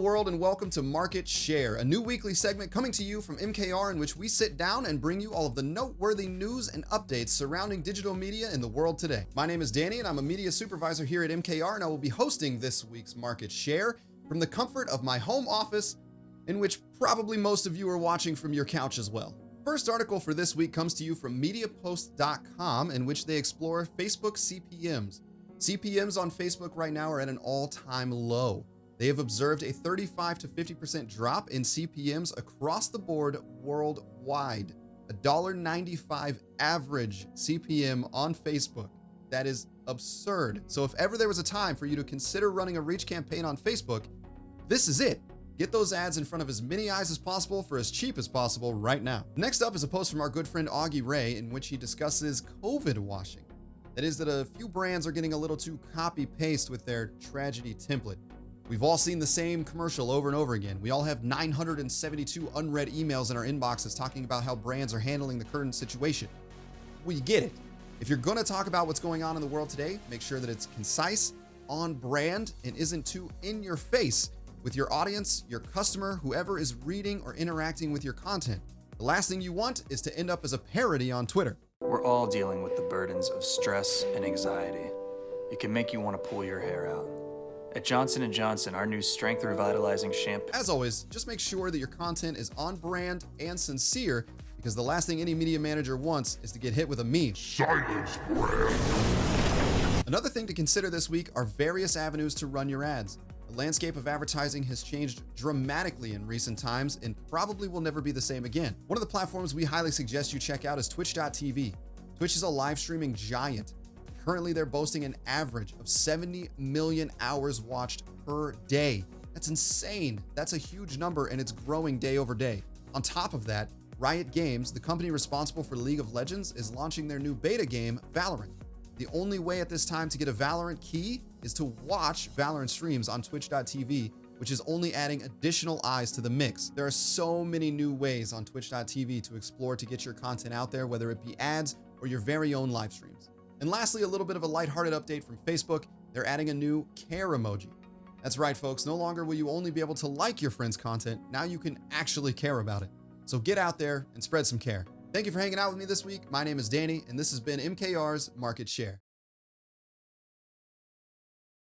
world, and welcome to Market Share, a new weekly segment coming to you from MKR in which we sit down and bring you all of the noteworthy news and updates surrounding digital media in the world today. My name is Danny, and I'm a media supervisor here at MKR, and I will be hosting this week's Market Share from the comfort of my home office, in which probably most of you are watching from your couch as well. First article for this week comes to you from MediaPost.com, in which they explore Facebook CPMs. CPMs on Facebook right now are at an all-time low. They have observed a 35 to 50% drop in CPMs across the board worldwide. $1.95 average CPM on Facebook. That is absurd. So if ever there was a time for you to consider running a reach campaign on Facebook, this is it. Get those ads in front of as many eyes as possible for as cheap as possible right now. Next up is a post from our good friend Augie Ray, in which he discusses COVIDwashing. That is that a few brands are getting a little too copy-paste with their tragedy template. We've all seen the same commercial over and over again. We all have 972 unread emails in our inboxes talking about how brands are handling the current situation. We get it. If you're going to talk about what's going on in the world today, make sure that it's concise, on brand, and isn't too in your face with your audience, your customer, whoever is reading or interacting with your content. The last thing you want is to end up as a parody on Twitter. We're all dealing with the burdens of stress and anxiety. It can make you want to pull your hair out. At Johnson & Johnson, our new Strength Revitalizing Shampoo. As always, just make sure that your content is on brand and sincere, because the last thing any media manager wants is to get hit with a meme. Silence, brand. Another thing to consider this week are various avenues to run your ads. The landscape of advertising has changed dramatically in recent times and probably will never be the same again. One of the platforms we highly suggest you check out is Twitch.tv. Twitch is a live streaming giant. Currently, they're boasting an average of 70 million hours watched per day. That's insane. That's a huge number, and it's growing day over day. On top of that, Riot Games, the company responsible for League of Legends, is launching their new beta game, Valorant. The only way at this time to get a Valorant key is to watch Valorant streams on Twitch.tv, which is only adding additional eyes to the mix. There are so many new ways on Twitch.tv to explore to get your content out there, whether it be ads or your very own live streams. And lastly, a little bit of a lighthearted update from Facebook. They're adding a new care emoji. That's right, folks. No longer will you only be able to like your friend's content. Now you can actually care about it. So get out there and spread some care. Thank you for hanging out with me this week. My name is Danny, and this has been MKR's Market Share.